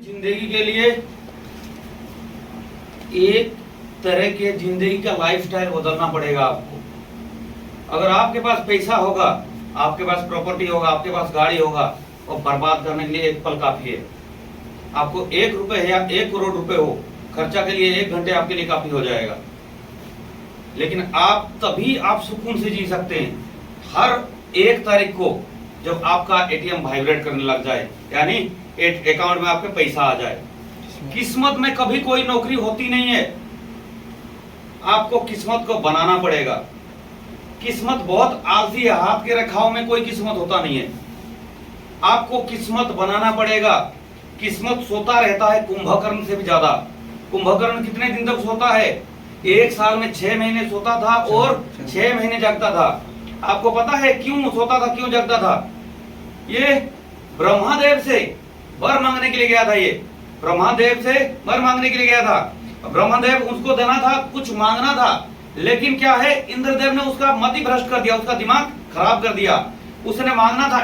जिंदगी के लिए एक तरह के जिंदगी का लाइफस्टाइल बदलना पड़ेगा आपको। अगर आपके पास पैसा होगा, आपके पास प्रॉपर्टी होगा, आपके पास गाड़ी होगा, और बर्बाद करने के लिए एक पल काफी है। आपको 1 रुपए या 1 करोड़ रुपए हो, खर्चा के लिए 1 घंटे आपके लिए काफी हो जाएगा। लेकिन आप तभी आप सुकून से जी सकते हैं हर 1 तारीख को, जब आपका एटीएम वाइब्रेट करने लग जाए, यानी अकाउंट में आपके पैसा आ जाए। किस्मत में कभी कोई नौकरी होती नहीं है, आपको किस्मत को बनाना पड़ेगा। किस्मत बहुत आलसी है, हाथ के रखाव में कोई किस्मत होता नहीं है, आपको किस्मत बनाना पड़ेगा। किस्मत सोता रहता है कुंभकर्ण से भी ज्यादा। कुंभकर्ण कितने दिन तक सोता है? 1 साल में 6 महीने सोता था और 6 महीने जगता था। आपको पता है क्यों सोता था, क्यों जगता था? ये ब्रह्मादेव से वर मांगने के लिए गया था। ये ब्रह्मादेव से वर मांगने के लिए गया था। ब्रह्मादेव उसको देना था, कुछ मांगना था, लेकिन क्या है, इंद्रदेव ने उसका मति भ्रष्ट कर दिया, उसका दिमाग खराब कर दिया। उसने मांगना था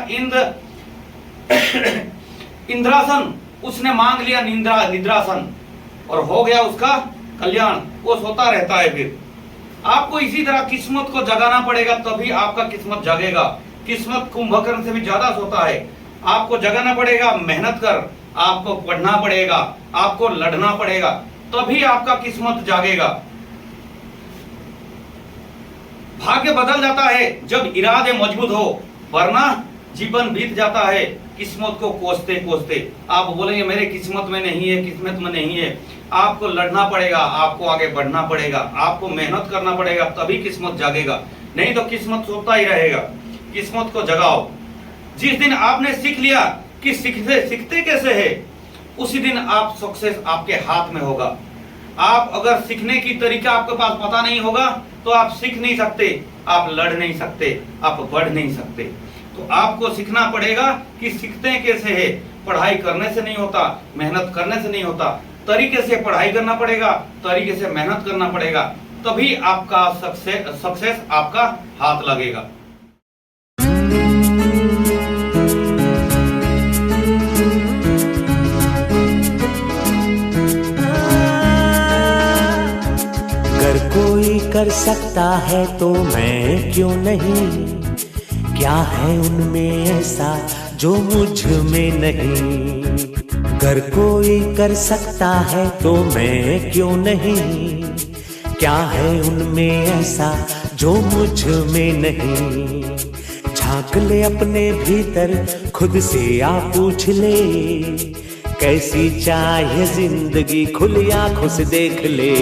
इंद्रासन, उसने मांग लिया निद्रासन, और हो गया उसका कल्याण। वो सोता रहता है। फिर आपको इसी तरह किस्मत को जगाना पड़ेगा, तभी आपका किस्मत जगेगा। किस्मत कुंभकर्ण से भी ज्यादा सोता है। आपको जगाना पड़ेगा, मेहनत कर, आपको पढ़ना पड़ेगा, आपको लड़ना पड़ेगा, तभी आपका किस्मत जागेगा। भाग्य बदल जाता है जब इरादे मजबूत हो, वरना जीवन बीत जाता है किस्मत को कोसते कोसते। आप बोलेंगे मेरे किस्मत में नहीं है, किस्मत में नहीं है। आपको लड़ना पड़ेगा, आपको आगे बढ़ना पड़ेगा, आपको मेहनत करना पड़ेगा, तभी किस्मत जागेगा, नहीं तो किस्मत सोता ही रहेगा। किस्मत को जगाओ। जिस दिन आपने सीख लिया कि सीखते कैसे है, उसी दिन आप सक्सेस आपके हाथ में होगा। आप अगर सीखने की तरीका आपके पास पता नहीं होगा तो आप सीख नहीं सकते, आप लड़ नहीं सकते, आप बढ़ नहीं सकते। तो आपको सीखना पड़ेगा कि सीखते कैसे है। पढ़ाई करने से नहीं होता, मेहनत करने से नहीं होता, तरीके से पढ़ाई करना पड़ेगा, तरीके से मेहनत करना पड़ेगा, तभी आपका सक्सेस आपका हाथ लगेगा। अगर कोई कर सकता है तो मैं क्यों नहीं? क्या है उनमें ऐसा जो मुझ में नहीं? अगर कोई कर सकता है तो मैं क्यों नहीं? क्या है उनमें ऐसा जो मुझ में नहीं? झांक ले अपने भीतर, खुद से आ पूछ ले, कैसी चाहे जिंदगी, खुली आंखों से देख ले।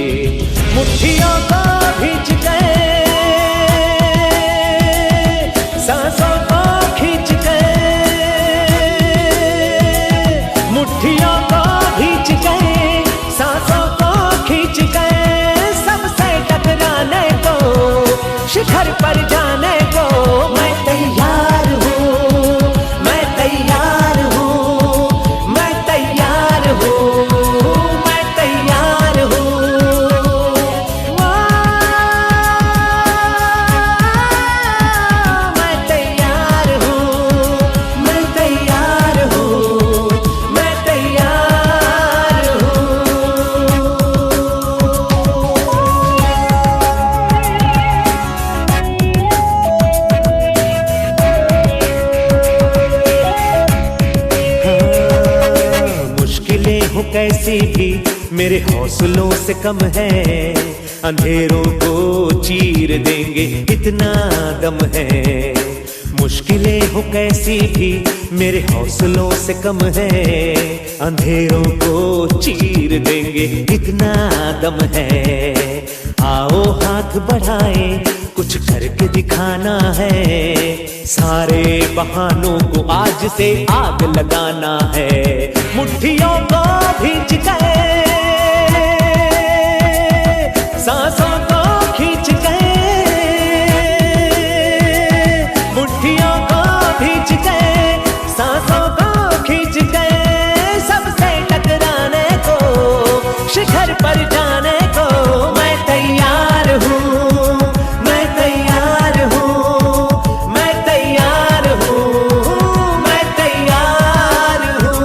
मुट्ठियों को भींच गए, सांसों को खींच गए, मुट्ठियों को भींच गए, सांसों को खींच गए, सबसे टकराने को, शिखर पर जाने को मैं तैयार हूँ, मैं तैयार हूँ, मैं तैयार हूँ, मैं तैयार हूँ। मैं तैयार हूँ, मैं तैयार हूँ, मैं तैयार हूँ। मुश्किलें हो कैसी भी मेरे हौसलों से कम है, अंधेरों को चीर देंगे इतना दम है। मुश्किलें हो कैसी भी मेरे हौसलों से कम है, अंधेरों को चीर देंगे इतना दम है। आओ हाथ बढ़ाएं, कुछ करके दिखाना है, सारे बहानों को आज से आग लगाना है। मुट्ठियों को भींच गए, सांसों को खींच गए, मुट्ठियों को भींच गए, सांसों को खींच गए, सबसे टकराने को, शिखर पर जाने को मैं तैयार हूँ, मैं तैयार हूँ, मैं तैयार हूँ, मैं तैयार हूँ।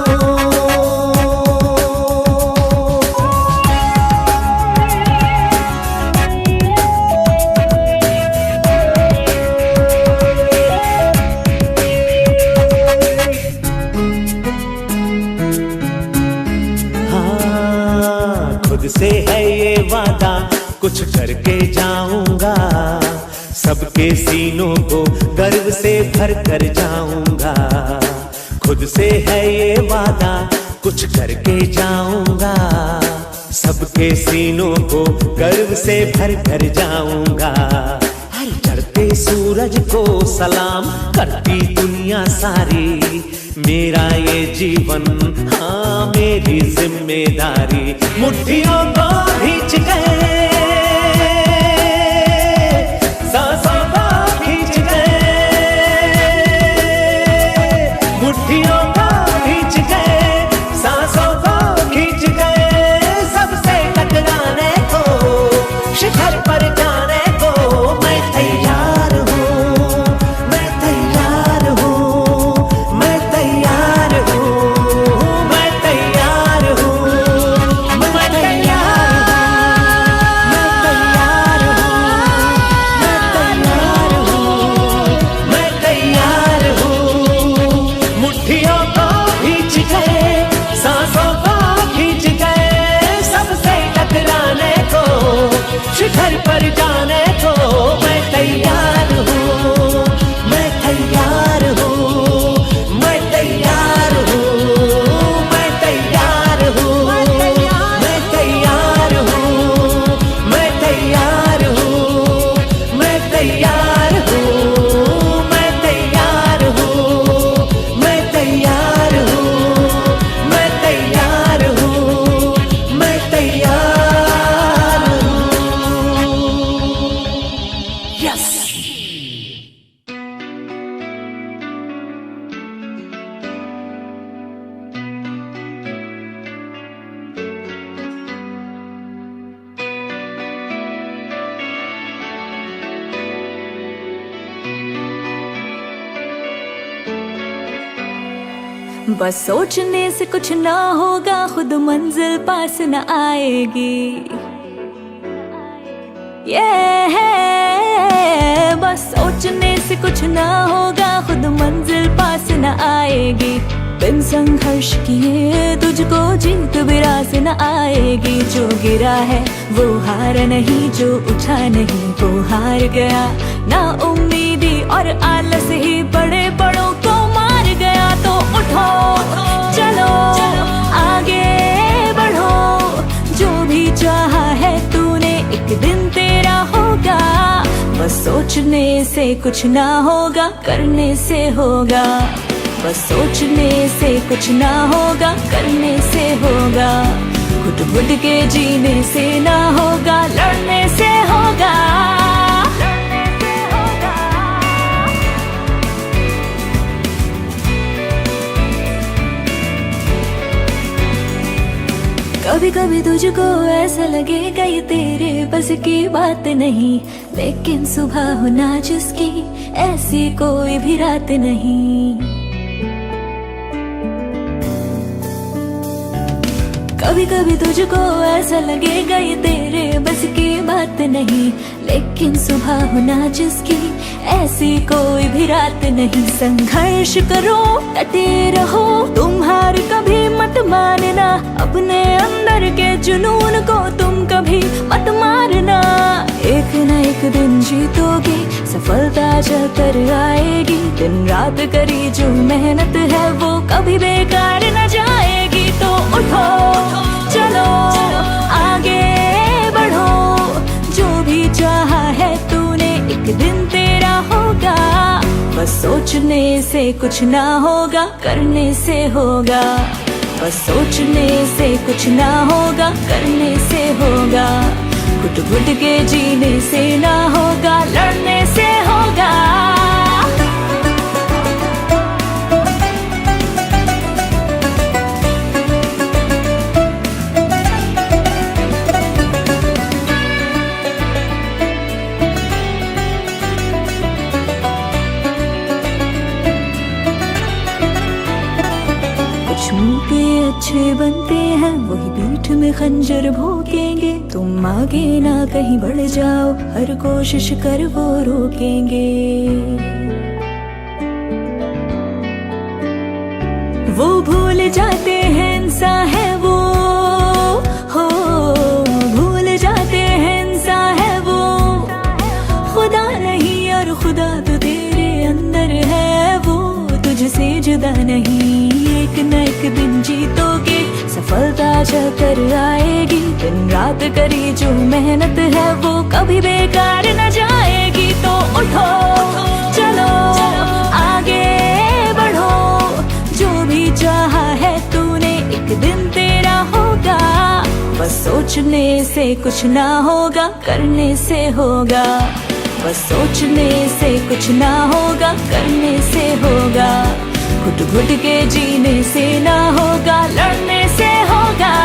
से है ये वादा, कुछ करके जाऊंगा, सबके सीनों को गर्व से भर कर जाऊंगा। खुद से है ये वादा, कुछ करके जाऊंगा, सबके सीनों को गर्व से भर कर जाऊंगा। हर चढ़ते सूरज को सलाम करती दुनिया सारी, मेरा ये जीवन हाँ मेरी जिम्मेदारी। मुट्ठियों को खींच गए, सांसों को खींच गए, मुट्ठियों को खींच गए, सांसों को खींच गए, सबसे टकराने को, शिखर पर जाने को मैं तैयार हूँ, मैं तैयार हूँ, मैं तैयार हूँ, मैं तैयार हूँ, मैं तैयार हूँ, मैं तैयार हूँ। मुट्ठियों को खींच गए, सांसों को खींच गए, सबसे टकराने को, शिखर पर जाने को मैं तैयार हूँ, मैं तैयार हूँ, मैं तैयार हूँ, मैं तैयार हूँ, मैं तैयार हूँ, मैं तैयार हूँ, मैं तैयार हूँ, मैं तैयार हूँ, मैं तैयार हूँ, मैं तैयार हूँ, मैं तैयार हूँ। यस। बस सोचने से कुछ ना होगा, खुद मंजिल पास न आएगी। ये बस सोचने से कुछ ना होगा, खुद मंजिल पास न आएगी। बिन संघर्ष किए तुझको जीत भी रास न आएगी। जो गिरा है वो हार नहीं, जो उठा नहीं वो हार गया। ना उम्मीदी और आलस ही बड़े बड़ों को मार गया। तो उठो चलो आगे बढ़ो, जो भी चाहा है तूने एक दिन तेरा होगा। बस सोचने से कुछ ना होगा, करने से होगा। बस सोचने से कुछ ना होगा, करने से होगा। घुट-घुट के जीने से ना होगा, लड़ने से होगा। कभी कभी तुझको ऐसा लगेगा ये तेरे बस की बात नहीं, लेकिन सुबह होना जिसकी ऐसी कोई भी रात नहीं। कभी कभी तुझको ऐसा लगेगा ये तेरे बस की बात नहीं, लेकिन सुबह होना जिसकी ऐसी कोई भी रात नहीं। संघर्ष करो, डटे रहो, तुम हार कभी मत मानना। अपने अंदर के जुनून को तुम कभी मत मारना। एक न एक दिन जीतोगे, सफलता चलकर आएगी। दिन रात करी जो मेहनत है वो कभी बेकार न जाएगी। तो उठो चलो आगे बढ़ो, जो भी चाहा है तूने एक दिन तेरा होगा। बस सोचने से कुछ ना होगा, करने से होगा। बस सोचने से कुछ ना होगा, करने से होगा। घुट-घुट के जीने से ना होगा, लड़ने से होगा। मुंह के अच्छे बनते हैं, वही पीठ में खंजर भोंकेंगे। तुम आगे ना कहीं बढ़ जाओ, हर कोशिश कर वो रोकेंगे। वो भूल जाते हैं इंसान है वो, हो चल कर आएगी। दिन रात करी जो मेहनत है वो कभी बेकार न जाएगी। तो उठो चलो आगे बढ़ो, जो भी चाहा है तूने एक दिन तेरा होगा। बस सोचने से कुछ ना होगा, करने से होगा। बस सोचने से कुछ ना होगा, करने से होगा। घुट घुट के जीने से ना होगा, लड़ने से होगा।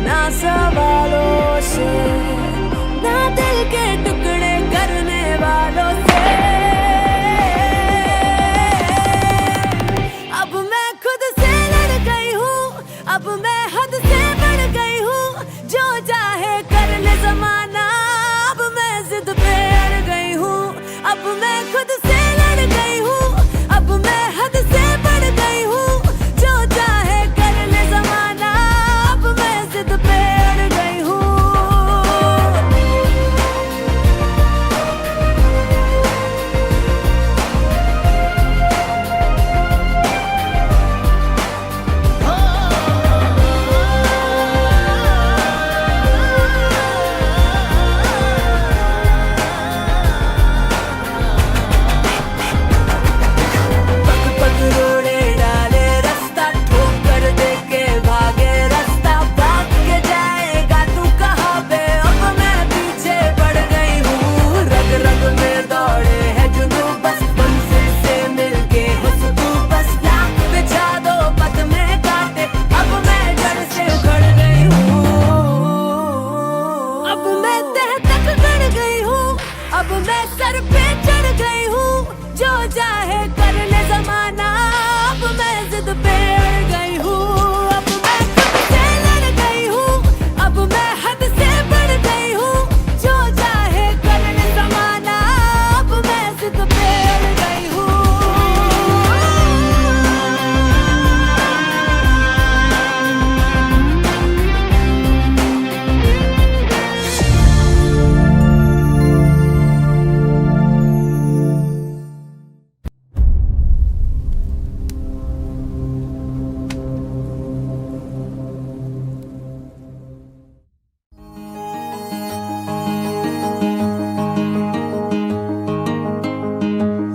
ना सवालों से, ना दिल के टुकड़े करने वालों से। अब मैं खुद से लड़ गई हूँ, अब मैं हद से बढ़ गई हूँ। जो चाहे कर ले ज़माना, अब मैं जिद पे अड़ गई हूँ। अब मैं खुद से लड़ गई हूँ, अब मैं हद से बढ़ गई हूँ। जो चाहे कर ले ज़माना, अब मैं जिद पे अड़ गई हूँ। अब मैं सर पे चढ़ गई हूँ। जो चाहे कर ले ज़माना, अब मैं जिद पे अड़ गई हूँ। अब मैं खुद से लड़ गई हूँ, अब मैं हद से बढ़ गई हूँ। जो चाहे कर ले ज़माना, अब मैं जिद पे अड़ गई हूँ।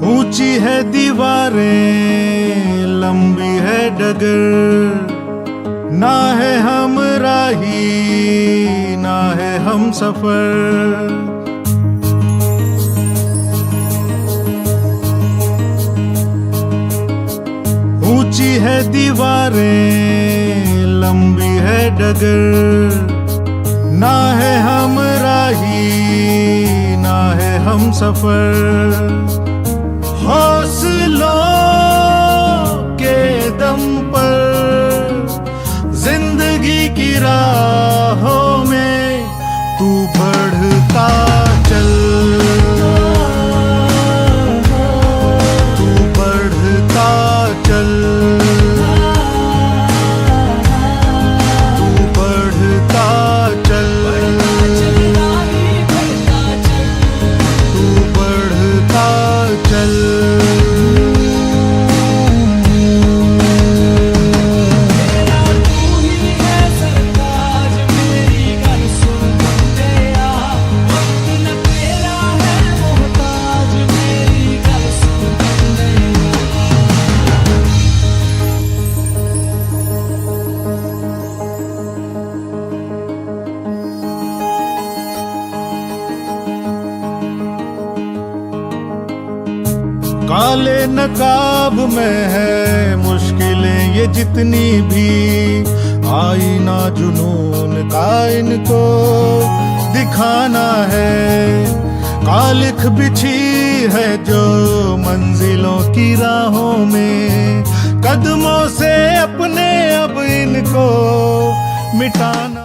ऊंची है दीवारें, लंबी है डगर। ना है हमराही, ना है हम सफर। ऊंची है दीवारें, लंबी है डगर। ना है हमराही, ना है हम सफर। हौसलों के दम पर जिंदगी की राहों में तू बढ़ता चल, तू बढ़ता चल, तू बढ़ता चल, तू बढ़ता चल। सरताज मेरी गल सुन तेरा वक्त काले नकाब में है मुश्किलें ये जितनी भी, आईना जुनून का इनको दिखाना है। कालिख बिछी है जो मंजिलों की राहों में, कदमों से अपने अब इनको मिटाना।